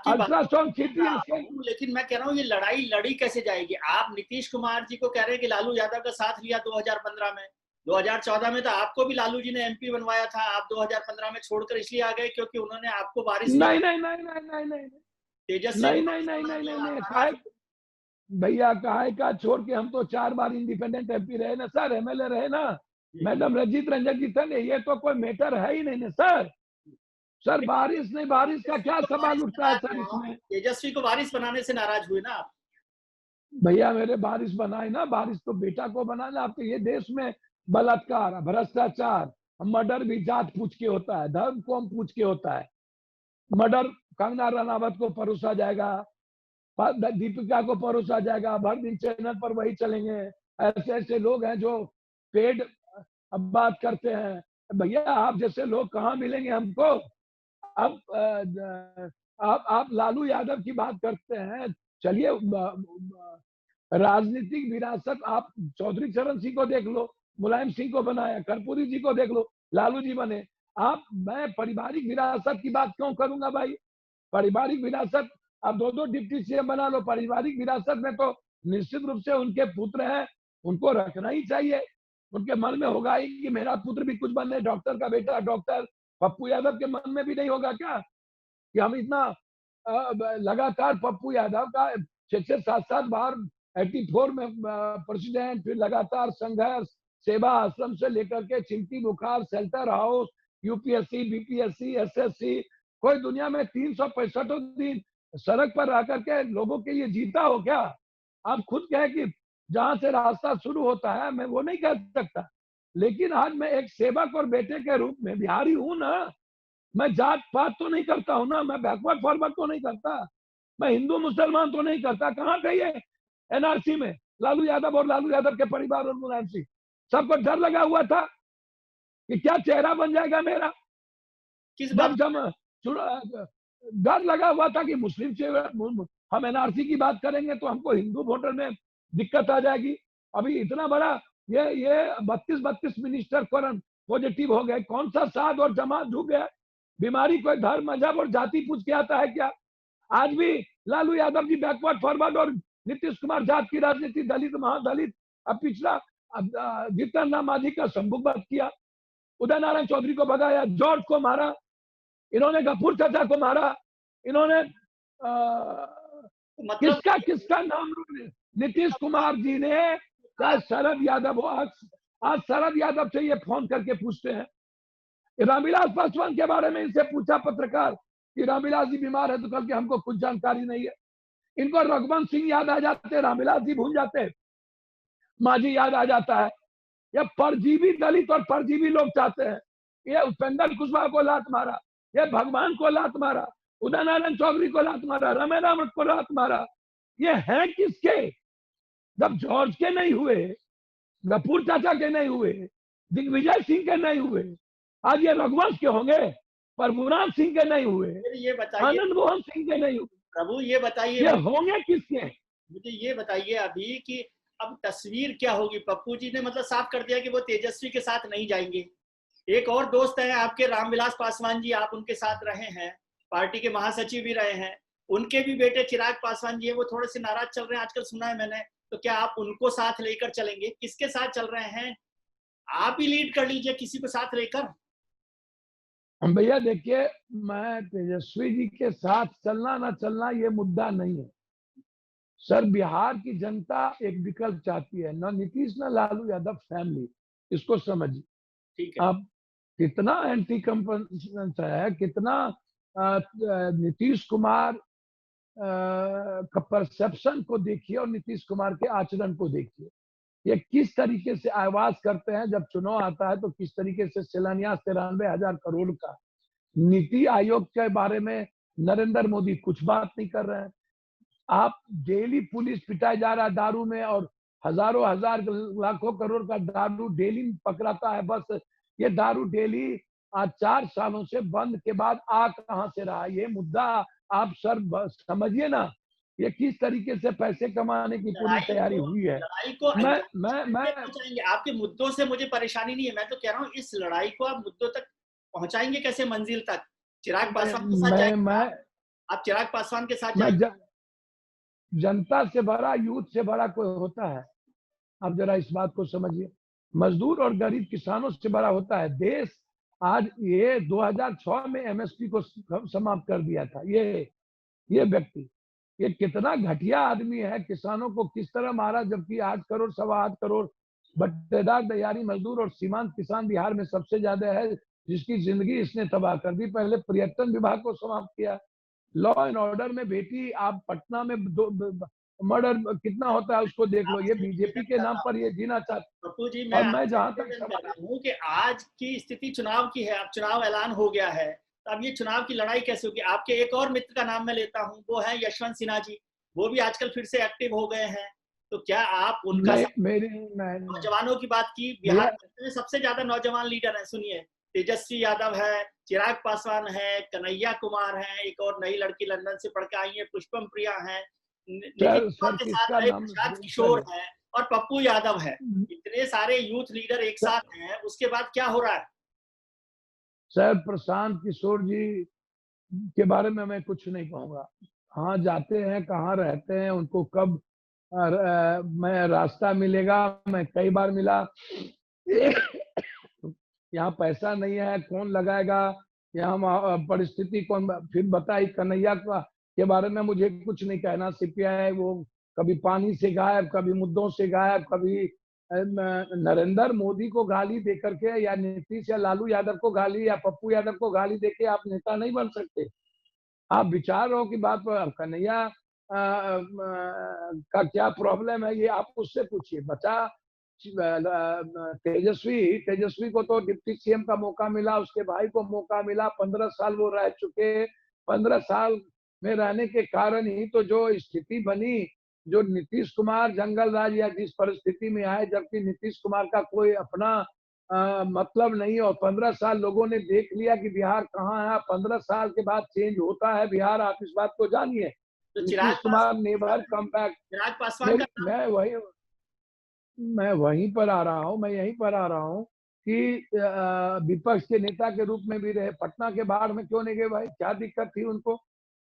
अल्ट्रासाउंड सीटी स्कैन। लेकिन मैं कह रहा हूँ ये लड़ाई लड़ी कैसे जाएगी? आप नीतीश कुमार जी को कह रहे हैं कि लालू यादव का साथ लिया 2015 में, 2014 में तो आपको भी लालू जी ने एमपी बनवाया था। आप 2015 में छोड़कर इसलिए आ गए क्योंकि उन्होंने आपको बारिश नहीं नहीं नहीं नहीं नहीं नहीं तेजस्वी नहीं भैया, काहे का छोड़ के, हम तो 4 बार इंडिपेंडेंट एमपी रहे ना सर, एमएलए रहे ना। मैडम रंजीत रंजन जी थे, ये तो कोई मैटर है ही नहीं ना सर। सर बारिश नहीं, बारिश का क्या सवाल उठता है सर इसमें? तेजस्वी को बारिश बनाने से नाराज हुए ना आप? भैया मेरे बारिश बनाए ना, बारिश तो बेटा को बनाना। आपके ये देश में बलात्कार, भ्रष्टाचार, मर्डर भी जात पूछ के होता है, धर्म कौम पूछ के होता है। मर्डर कंगना रनावत को परोसा जाएगा, दीपिका को परोसा जाएगा, भर दिन चैनल पर वही चलेंगे। ऐसे ऐसे लोग हैं जो पेड अब बात करते हैं। भैया आप जैसे लोग कहाँ मिलेंगे हमको? अब आप लालू यादव की बात करते हैं। चलिए, राजनीतिक विरासत आप चौधरी चरण सिंह को देख लो, मुलायम सिंह को बनाया, कर्पूरी जी को देख लो, लालू जी बने। मैं पारिवारिक विरासत की बात क्यों करूंगा भाई? पारिवारिक विरासत आप दो दो डिप्टी सीएम बना लो, पारिवारिक विरासत में तो निश्चित रूप से उनके पुत्र हैं, उनको रखना ही चाहिए। उनके मन में होगा ही कि मेरा पुत्र भी कुछ बने, डॉक्टर का बेटा डॉक्टर। पप्पू यादव के मन में भी नहीं होगा क्या कि हम इतना लगातार पप्पू यादव का 6-7 बार 84 में प्रेसिडेंट, फिर लगातार संघर्ष, सेवा आश्रम से लेकर के चिमटी बुखार, shelter house, UPSC, BPSC, SSC, कोई दुनिया में 365 दिन सड़क पर रह करके लोगों के लिए जीता हो क्या? आप खुद कहें कि जहां से रास्ता शुरू होता है, मैं वो नहीं कह सकता, लेकिन आज मैं एक सेवक और बेटे के रूप में बिहारी हूं ना। मैं जात पात तो नहीं करता हूं ना, मैं बैकवर्ड फॉरवर्ड तो नहीं करता, मैं हिंदू मुसलमान तो नहीं करता। कहाँ गई है एनआरसी में लालू यादव और लालू यादव के परिवार और मुलायम सिंह? सबको डर लगा हुआ था कि क्या चेहरा बन जाएगा मेरा। किस बात? डर लगा हुआ था कि मुस्लिम से हम एनआरसी की बात करेंगे तो हमको हिंदू वोटर में दिक्कत आ जाएगी। अभी इतना बड़ा ये 32 मिनिस्टर पॉजिटिव हो गए। कौन सा साध और जमात झुक गया? बीमारी कोई धर्म, मजहब और जाति पूछ के आता है क्या? आज भी लालू यादव जी बैकवर्ड फॉरवर्ड और नीतीश कुमार जात की राजनीति, दलित महादलित, अब पिछला जीतन राम मांझी का संभुक किया, उदय नारायण चौधरी को भगाया, जॉर्ज को मारा, इन्होंने गफूर चाचा को मारा, इन्होंने मतलब किसका नाम? नीतीश कुमार जी ने, चाहे शरद यादव हो, आज शरद यादव से ये फोन करके पूछते हैं। रामविलास पासवान के बारे में इनसे पूछा पत्रकार कि रामविलास जी बीमार है, तो कल के हमको कुछ जानकारी नहीं है। इनको रघुवंश सिंह याद आ जाते, रामविलास जी भूल जाते, मांझी याद आ जाता है। ये परजीवी दलित और परजीवी लोग चाहते हैं। ये उपेंद्र कुशवाहा को लात मारा, ये भगवान को लात मारा, उदय नारायण चौधरी को लात मारा, रमेश रावत को लात मारा। ये है किसके? जब जॉर्ज के नहीं हुए, गफूर चाचा के नहीं हुए, दिग्विजय सिंह के नहीं हुए, आज ये रघुवंश के होंगे। प्रभुराम सिंह के नहीं हुए, ये बताइए आनंद मोहन सिंह के नहीं हुए, प्रभु, ये बताइए ये होंगे किसके? मुझे ये बताइए अभी कि अब तस्वीर क्या होगी? पप्पू जी ने मतलब साफ कर दिया कि वो तेजस्वी के साथ नहीं जाएंगे। एक और दोस्त हैं आपके, रामविलास पासवान जी, आप उनके साथ रहे हैं, पार्टी के महासचिव भी रहे हैं, उनके भी बेटे चिराग पासवान जी हैं, वो थोड़े से नाराज चल रहे हैं आजकल, सुना है मैंने। तो क्या आप उनको साथ लेकर चलेंगे? किसके साथ चल रहे हैं? आप ही लीड कर लीजिए किसी को साथ लेकर। भैया देखिए, मैं तेजस्वी जी के साथ चलना ना चलना ये मुद्दा नहीं है सर। बिहार की जनता एक विकल्प चाहती है, ना नीतीश ना लालू यादव फैमिली, इसको समझिए। ठीक है। अब कितना एंटी कंपन है, कितना नीतीश कुमार का परसेप्शन को देखिए और नीतीश कुमार के आचरण को देखिए। ये किस तरीके से आवाज करते हैं जब चुनाव आता है, तो किस तरीके से शिलान्यास 93,000 करोड़ का। नीति आयोग के बारे में नरेंद्र मोदी कुछ बात नहीं कर रहे हैं। आप डेली पुलिस पिटाया जा रहा है दारू में, और हजारों हजार लाखों करोड़ का दारू डेली पकड़ाता है। बस ये दारू डेली आज 4 सालों से बंद के बाद आ कहां से रहा? ये मुद्दा आप सर समझिए ना, ये किस तरीके से पैसे कमाने की पूरी तैयारी हुई है। लड़ाई को मैं पहुंचाएंगे? आपके मुद्दों से मुझे परेशानी नहीं है, मैं तो कह रहा हूँ इस लड़ाई को आप मुद्दों तक पहुंचाएंगे कैसे, मंजिल तक? चिराग पासवान के साथ जाएंगे आप? चिराग पासवान के साथ जाएंगे? जनता से बड़ा, यूथ से बड़ा कोई होता है? आप जरा इस बात को समझिए। मजदूर और गरीब किसानों से बड़ा होता है देश। आज ये 2006 में एमएसपी को समाप्त कर दिया था ये व्यक्ति। ये कितना घटिया आदमी है, किसानों को किस तरह मारा, जबकि 8 करोड़ 8.25 करोड़ बट्टेदार दिहाड़ी मजदूर और सीमांत किसान बिहार में सबसे ज्यादा है, जिसकी जिंदगी इसने तबाह कर दी। पहले पर्यटन विभाग को समाप्त किया। लॉ एंड ऑर्डर में बेटी, आप पटना में मर्डर कितना होता है उसको देख लो। ये आपसे बीजेपी निवेदन के कर नाम रहा पर हूँ ये जीना चाहते। पप्पू जी, मैं और मैं आपसे जहां तक निवेदन कर समझ, रहा हूँ कि आज की स्थिति चुनाव की है, अब चुनाव ऐलान हो गया है, तो अब ये चुनाव की लड़ाई कैसे होगी? आपके एक और मित्र का नाम मैं लेता हूँ, वो है यशवंत सिन्हा जी। वो भी आजकल फिर से एक्टिव हो गए हैं, तो क्या आप उनका नहीं मेरी मैं नौजवानों की बात की? भैया बिहार में सबसे ज्यादा नौजवान लीडर है, सुनिए, तेजस्वी यादव है, चिराग पासवान है, कन्हैया कुमार है, एक और नई लड़की लंदन से पढ़ के आई है पुष्पम प्रिया है, नितीश कुमार सर के किसका साथ है नाम प्रशांत सर? किशोर है और पप्पू यादव है। इतने सारे यूथ लीडर एक साथ हैं, उसके बाद क्या हो रहा है? सर प्रशांत किशोर जी के बारे में मैं कुछ नहीं कहूँगा। कहाँ जाते हैं, कहाँ रहते हैं, उनको कब मैं रास्ता मिलेगा, मैं कई बार मिला। यहाँ पैसा नहीं है, कौन लगाएगा? यहाँ परिस्थिति कौन फिर बताई कन्हैया का के बारे में मुझे कुछ नहीं कहना। सीपीआई वो कभी पानी से गायब, कभी मुद्दों से गायब, कभी नरेंद्र मोदी को गाली दे करके या नीतीश या लालू यादव को गाली या पप्पू यादव को गाली देके आप नेता नहीं बन सकते। आप विचारों की बात पर कन्हैया का क्या प्रॉब्लम है ये आप उससे पूछिए। बचा तेजस्वी को तो डिप्टी सीएम का मौका मिला, उसके भाई को मौका मिला, 15 साल वो रह चुके। 15 साल में रहने के कारण ही तो जो स्थिति बनी, जो नीतीश कुमार जंगल राज या जिस परिस्थिति में आए, जबकि नीतीश कुमार का कोई अपना मतलब नहीं। और 15 साल लोगों ने देख लिया कि बिहार कहाँ है। 15 साल के बाद चेंज होता है बिहार, आप इस बात को जानिए। तो Nitish Kumar never come back. Chirag Paswan का मेरी नाम मैं वहीं पर आ रहा हूँ, मैं यहीं पर आ रहा हूँ कि विपक्ष के नेता के रूप में भी रहे। पटना के बाढ़ में क्यों नहीं गए भाई? क्या दिक्कत थी उनको?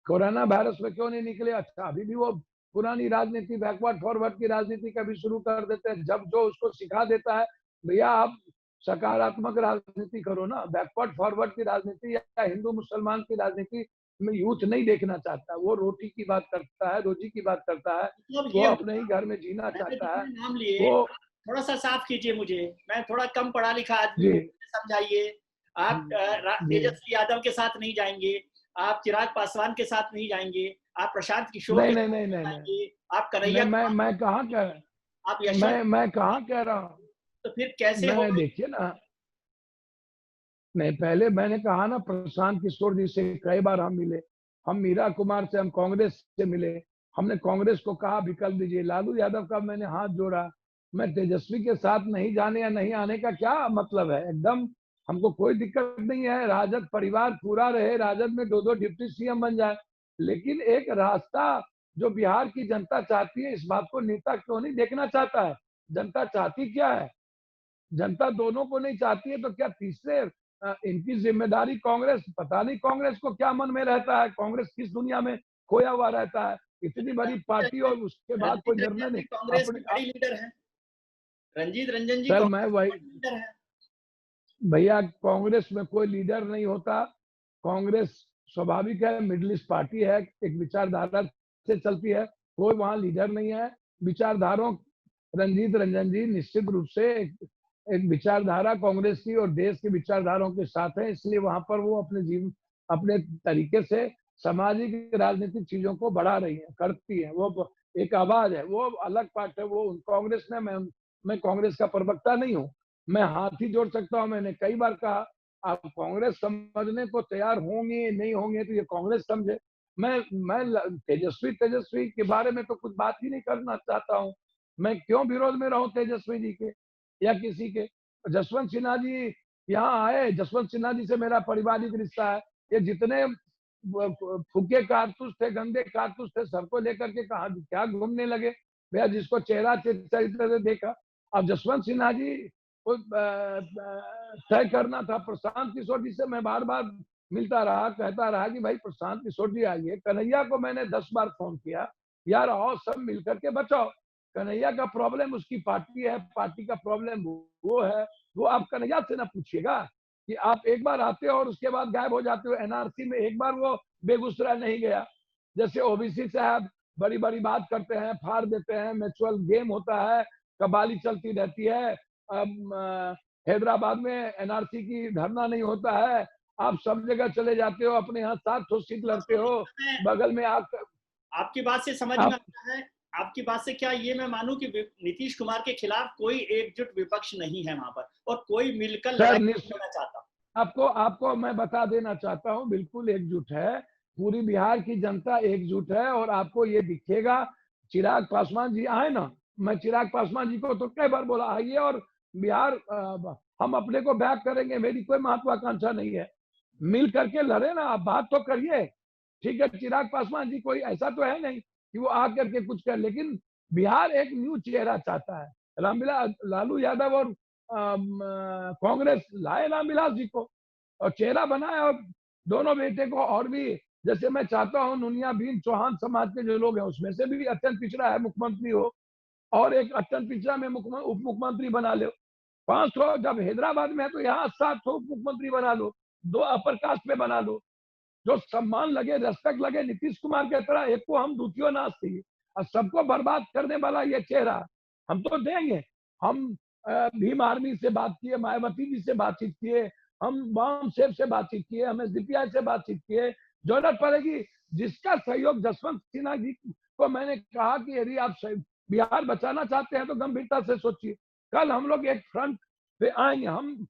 कोरोना वायरस में क्यों नहीं निकले? अच्छा अभी भी वो पुरानी राजनीति, बैकवर्ड फॉरवर्ड की राजनीति कभी शुरू कर देते हैं। जब जो उसको सिखा देता है, भैया आप सकारात्मक राजनीति करो ना। बैकवर्ड फॉरवर्ड की राजनीति या हिंदू मुसलमान की राजनीति में यूथ नहीं देखना चाहता। वो रोटी की बात करता है, रोजी की बात करता है, मतलब वो ये अपने ही घर में जीना मैंने चाहता है। जितने नाम लिए, वो थोड़ा सा साफ कीजिए मुझे, मैं थोड़ा कम पढ़ा लिखा आदमी जी हूँ, समझाइए। आप जी तेजस्वी यादव के साथ नहीं जाएंगे, आप चिराग पासवान के साथ नहीं जाएंगे, आप प्रशांत किशोर नहीं के नहीं साथ नहीं नहीं नहीं नहीं जाएंगे, आप कन्हैया नहीं कुमार, मैं कहाँ कह आप यशवंत, मैं कहाँ कह रहा हूँ। तो फिर कैसे मैं होगा? देखिए ना, नहीं पहले मैंने कहा ना प्रशांत किशोर जी से कई बार हम मिले। हम मीरा कुमार से, हम कांग्रेस से मिले। हमने कांग्रेस को कहा विकल्प दीजिए। लालू यादव का मैंने हाथ जोड़ा। मैं तेजस्वी के साथ नहीं जाने या नहीं आने का क्या मतलब है? एकदम हमको कोई दिक्कत नहीं है। राजद परिवार पूरा रहे, राजद में दो दो डिप्टी सीएम बन जाए, लेकिन एक रास्ता जो बिहार की जनता चाहती है, इस बात को नेता क्यों नहीं देखना चाहता है? जनता चाहती क्या है? जनता दोनों को नहीं चाहती है तो क्या तीसरे इनकी जिम्मेदारी कांग्रेस, पता नहीं कांग्रेस को क्या मन में रहता है। कांग्रेस किस दुनिया में खोया हुआ रहता है? इतनी बड़ी पार्टी और उसके बाद कोई रंजीत निर्णय रंजन नहीं। जी कांग्रेस अपने की बड़ी लीडर है, रंजीत रंजन जी सर मैं कांग्रेस वही, की बड़ी लीडर है। भैया कांग्रेस में कोई लीडर नहीं होता। कांग्रेस स्वाभाविक है, मिडिल ईस्ट पार्टी है, एक विचारधारा से चलती है। कोई वहां लीडर नहीं है। विचारधारों रंजीत रंजन जी निश्चित रूप से एक विचारधारा कांग्रेस की और देश की विचारधाराओं के साथ है, इसलिए वहां पर वो अपने जीवन, अपने तरीके से सामाजिक राजनीतिक चीजों को बढ़ा रही है, करती है। वो एक आवाज है, वो अलग पार्ट है। वो कांग्रेस ने, मैं कांग्रेस का प्रवक्ता नहीं हूँ। मैं हाथ ही जोड़ सकता हूँ। मैंने कई बार कहा आप कांग्रेस समझने को तैयार होंगे नहीं होंगे तो ये कांग्रेस समझे। मैं तेजस्वी के बारे में तो कुछ बात ही नहीं करना चाहता हूँ। मैं क्यों विरोध में रहूं तेजस्वी जी के या किसी के? जसवंत सिन्हा जी यहाँ आए, जसवंत सिन्हा जी से मेरा पारिवारिक रिश्ता है। ये जितने फूके कारतूस थे, गंदे कारतूस थे, सबको लेकर के कहा क्या घूमने लगे भैया। जिसको चेहरा चरित्र से देखा। अब जसवंत सिन्हा जी को तय करना था। प्रशांत किशोर जी से मैं बार बार मिलता रहा, कहता रहा कि भाई प्रशांत किशोर जी आइए। कन्हैया को मैंने 10 बार फोन किया, यार आओ सब मिलकर के बचाओ। कन्हैया का प्रॉब्लम उसकी पार्टी है, पार्टी का प्रॉब्लम वो है। वो आप कन्हैया से ना पूछिएगा कि आप एक बार आते हो और उसके बाद गायब हो जाते हो। एनआरसी में एक बार वो बेगूसराय नहीं गया। जैसे ओबीसी साहब बड़ी बड़ी बात करते हैं, फाड़ देते हैं, म्यूचुअल गेम होता है, कबाली चलती रहती है। हैदराबाद में एनआरसी की धरना नहीं होता है, आप सब जगह चले जाते हो, अपने यहाँ 7 सीट लड़ते हो, बगल में आप आपकी बात से समझ में आप आता है। आपकी बात से क्या ये मैं मानूं कि नीतीश कुमार के खिलाफ कोई एकजुट विपक्ष नहीं है वहां पर और कोई मिलकर लड़ाई करना चाहता? आपको आपको मैं बता देना चाहता हूं, बिल्कुल एकजुट है, पूरी बिहार की जनता एकजुट है। और आपको ये दिखेगा, चिराग पासवान जी आए ना, मैं चिराग पासवान जी को तो कई बार बोला आइए और बिहार हम अपने को बैक करेंगे, मेरी कोई महत्वाकांक्षा नहीं है, मिल करके लड़े ना, आप बात तो करिए। ठीक है, चिराग पासवान जी कोई ऐसा तो है नहीं कि वो आकर के कुछ कर, लेकिन बिहार एक न्यू चेहरा चाहता है। रामविलास लालू यादव और कांग्रेस लाए रामविलास जी को और चेहरा बनाए, और दोनों बेटे को, और भी जैसे मैं चाहता हूँ नुनिया भीम चौहान समाज के जो लोग हैं उसमें से भी अत्यंत पिछड़ा है मुख्यमंत्री हो, और एक अत्यंत पिछड़ा में उप मुख्यमंत्री बना लो। 500 जब हैदराबाद में है तो यहाँ 700 उप मुख्यमंत्री बना लो, 2 अपर कास्ट पे बना लो, जो सम्मान लगे, रेस्पेक्ट लगे नीतीश कुमार के तरह, एक को हम द्वितीय नाश चाहिए। और सबको बर्बाद करने वाला ये चेहरा हम तो देंगे। हम भीम आर्मी से बात किए, मायावती जी से बातचीत किए, हम वाम सेफ से बातचीत किए, हमें सीपीआई से बातचीत किए, जरूरत पड़ेगी जिसका सहयोग, जसवंत सिन्हा जी को मैंने कहा कि यदि आप बिहार बचाना चाहते हैं तो गंभीरता से सोचिए। कल हम लोग एक फ्रंट पे आएंगे। हम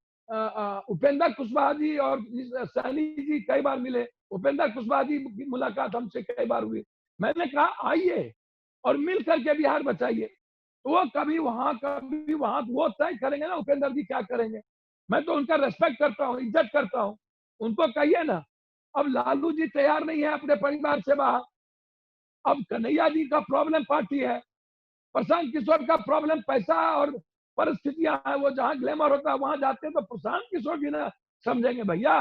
उपेंद्र कुशवाहा जी और सैनी जी कई बार मिले, उपेंद्र कुशवाहा जी की मुलाकात हमसे कई बार हुई। मैंने कहा आइए और मिल करके बिहार बचाइए। तो वो कभी वहां वो तय करेंगे ना उपेंद्र जी क्या करेंगे। मैं तो उनका रेस्पेक्ट करता हूँ, इज्जत करता हूँ, उनको कहिए ना। अब लालू जी तैयार नहीं है अपने परिवार से बाहर, अब कन्हैया जी का प्रॉब्लम पार्टी है, प्रशांत किशोर का प्रॉब्लम पैसा और परिस्थितियां है, वो जहां ग्लैमर होता है वहां जाते हैं तो प्रशांत किशोर जी ना समझेंगे। भैया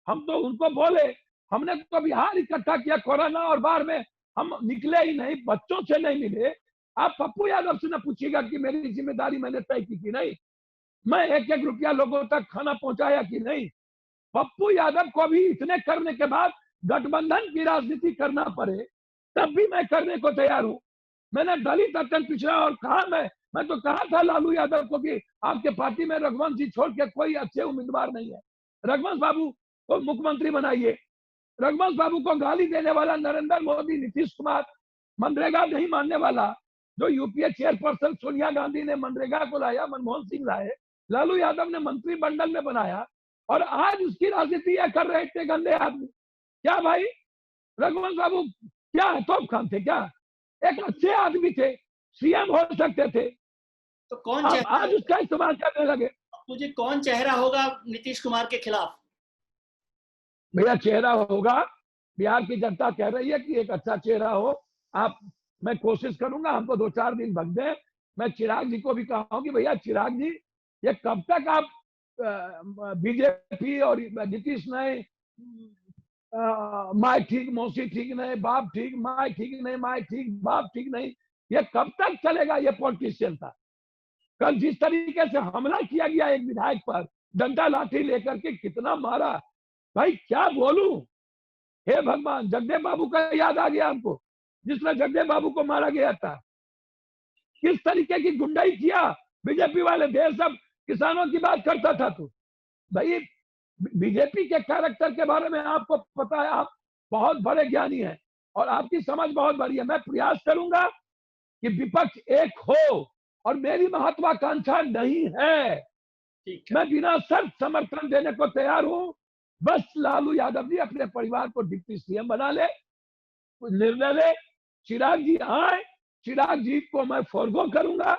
हम तो उनको बोले, हमने तो बिहार इकट्ठा किया कोरोना और बाढ़ में, हम निकले ही नहीं, बच्चों से नहीं मिले। आप पप्पू यादव से ना पूछिएगा कि मेरी जिम्मेदारी मैंने तय की कि नहीं, मैं 1-1 रुपया लोगों तक खाना पहुंचाया कि नहीं। पप्पू यादव को भी इतने करने के बाद गठबंधन की राजनीति करना पड़े तब भी मैं करने को तैयार हूं। मैंने दलित अत्यंत पिछड़ा और कहा, मैं तो कहा था लालू यादव को कि आपके पार्टी में रघुवंश जी छोड़ के कोई अच्छे उम्मीदवार नहीं है, रघुवंश बाबू को मुख्यमंत्री बनाइए। रघुवंश बाबू को गाली देने वाला नरेंद्र मोदी, नीतीश कुमार, मनरेगा नहीं मानने वाला, जो यूपीए चेयरपर्सन सोनिया गांधी ने मनरेगा को लाया, मनमोहन सिंह लाए, लालू यादव ने मंत्रिमंडल में बनाया, और आज उसकी राजनीति कर रहे थे गंदे आदमी। क्या भाई रघुवंश बाबू क्या तोप खान थे क्या? एक अच्छे आदमी थे, सीएम हो सकते थे, तो कौन आज उसका इस्तेमाल करने लगे। मुझे कौन चेहरा होगा नीतीश कुमार के खिलाफ? भैया चेहरा होगा, बिहार की जनता कह रही है कि एक अच्छा चेहरा हो। आप, मैं कोशिश करूंगा, हमको 2-4 दिन भग दे। मैं चिराग जी को भी कहा कि भैया चिराग जी, ये कब तक आप बीजेपी और नीतीश नहीं, माए ठीक मौसी ठीक नहीं, बाप ठीक माए ठीक नहीं, माए ठीक बाप ठीक नहीं, ये कब तक चलेगा? ये पॉलिटिशियन था। कल जिस तरीके से हमला किया गया एक विधायक पर, डंडा लाठी लेकर के कितना मारा, भाई क्या बोलूं। हे भगवान, जगदेव बाबू का याद आ गया हमको, जिसमें जगदेव बाबू को मारा गया था। किस तरीके की गुंडाई किया बीजेपी वाले, देर सब किसानों की बात करता था। तो भाई बीजेपी के कैरेक्टर के बारे में आपको पता है, आप बहुत बड़े ज्ञानी हैं और आपकी समझ बहुत बड़ी है। मैं प्रयास करूंगा कि विपक्ष एक हो, और मेरी महत्वाकांक्षा नहीं है, मैं बिना शर्त समर्थन देने को तैयार हूं। बस लालू यादव जी अपने परिवार को डिप्टी सीएम बना ले, निर्णय ले, चिराग जी आए, चिराग जी को मैं फॉरगो करूंगा,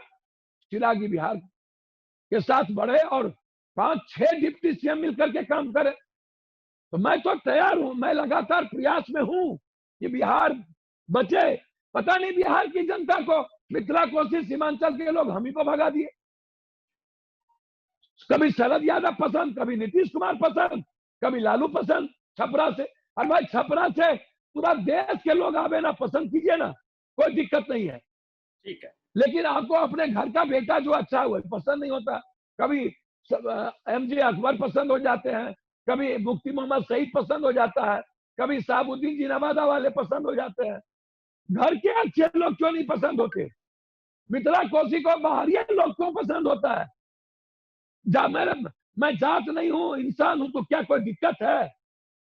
चिराग जी बिहार के साथ बढ़े और 5-6 डिप्टी सीएम मिलकर के काम करे, तो मैं तो तैयार हूं। मैं लगातार प्रयास में हूं कि बिहार बचे। पता नहीं बिहार की जनता को, मिथिला कोसी सीमांचल के लोग हम ही को भगा दिए। कभी शरद यादव पसंद, कभी नीतीश कुमार पसंद, कभी लालू पसंद, छपरा से। और भाई छपरा से पूरा देश के लोग आवे ना, पसंद कीजिए ना, कोई दिक्कत नहीं है, ठीक है। लेकिन आपको अपने घर का बेटा जो अच्छा हुआ पसंद नहीं होता। कभी एमजे अकबर पसंद हो जाते हैं, कभी मुफ्ती मोहम्मद सईद पसंद हो जाता है, कभी साहबुद्दीन जी नवादा वाले पसंद हो जाते हैं। घर के अच्छे लोग क्यों नहीं पसंद होते? मिथिला कोसी को बाहरी लोग क्यों पसंद होता है? मैं जात नहीं हूं, इंसान हूं, तो क्या कोई दिक्कत है?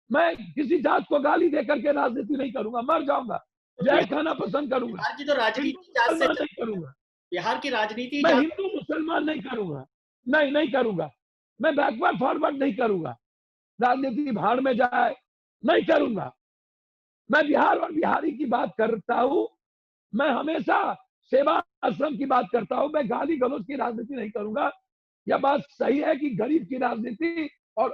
मैं किसी जात को गाली देकर के राजनीति नहीं करूंगा, मर जाऊंगा। जय खाना पसंद करूंगा। बिहार की तो राजनीति हिंदू जात से मुसलमान चल- नहीं करूंगा, बिहार की राजनीति मैं जात- हिंदू मुसलमान नहीं करूंगा, नहीं करूंगा, मैं बैकवर्ड फॉरवर्ड नहीं करूंगा, राजनीति भाड़ में जाए नहीं करूंगा। मैं बिहार और बिहारी की बात करता हूं, मैं हमेशा सेवा आश्रम की बात करता हूं, मैं गाली गलौज की राजनीति नहीं करूंगा। यह बात सही है कि गरीब की राजनीति और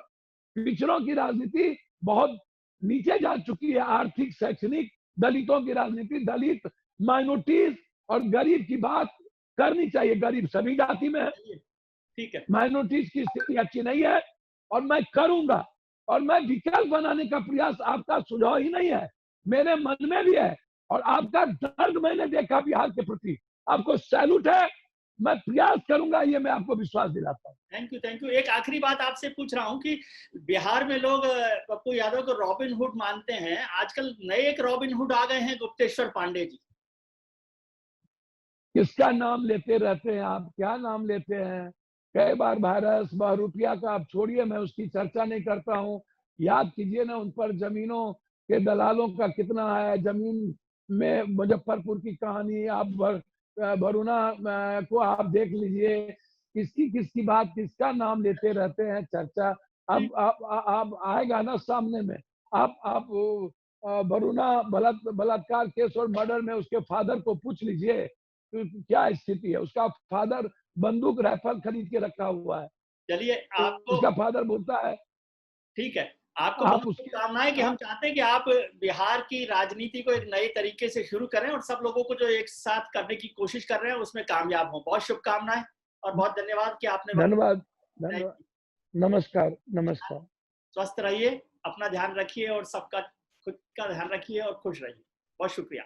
पिछड़ों की राजनीति बहुत नीचे जा चुकी है, आर्थिक शैक्षणिक, दलितों की राजनीति, दलित माइनॉरिटीज और गरीब की बात करनी चाहिए। गरीब सभी जाति में है, ठीक है, माइनॉरिटीज की स्थिति अच्छी नहीं है और मैं करूंगा। और मैं विकल्प बनाने का प्रयास, आपका सुझाव ही नहीं है, मेरे मन में भी है और आपका दर्द मैंने देखा बिहार के प्रति, आपको सैल्यूट है। मैं प्रयास करूंगा, ये मैं आपको विश्वास दिलाता हूँ। Thank you. एक आखिरी बात आपसे पूछ रहा हूँ कि बिहार में लोग पप्पू यादव को रॉबिन हुड मानते हैं, आजकल नए एक रॉबिन हुड आ गए हैं, गुप्तेश्वर पांडे जी। किसका नाम लेते रहते हैं आप, क्या नाम लेते हैं? कई बार वायरस रुपया का आप छोड़िए, मैं उसकी चर्चा नहीं करता हूँ। याद कीजिए ना, उन पर जमीनों के दलालों का कितना है, जमीन में मुजफ्फरपुर की कहानी आप वरुणा को आप देख लीजिए, किसकी बात, किसका नाम लेते रहते हैं चर्चा। अब आप आएगा ना सामने में, आप वरुणा बलात्कार केस और मर्डर में उसके फादर को पूछ लीजिए क्या स्थिति है। उसका फादर बंदूक राइफल खरीद के रखा हुआ है। चलिए, आपको उसका फादर बोलता है, ठीक है, आपको आप बहुत उसकी शुभकामनाएं कि हम चाहते हैं कि आप बिहार की राजनीति को एक नए तरीके से शुरू करें और सब लोगों को जो एक साथ करने की कोशिश कर रहे हैं उसमें कामयाब हो। बहुत शुभकामनाएं और बहुत धन्यवाद कि आपने धन्यवाद। नमस्कार। स्वस्थ रहिए, अपना ध्यान रखिए और सबका खुद का ध्यान रखिए और खुश रहिए। बहुत शुक्रिया।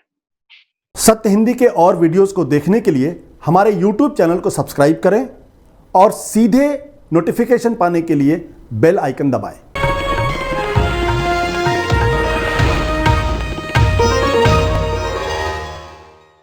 सत्य हिंदी के और वीडियोस को देखने के लिए हमारे YouTube चैनल को सब्सक्राइब करें और सीधे नोटिफिकेशन पाने के लिए बेल आइकन दबाएं।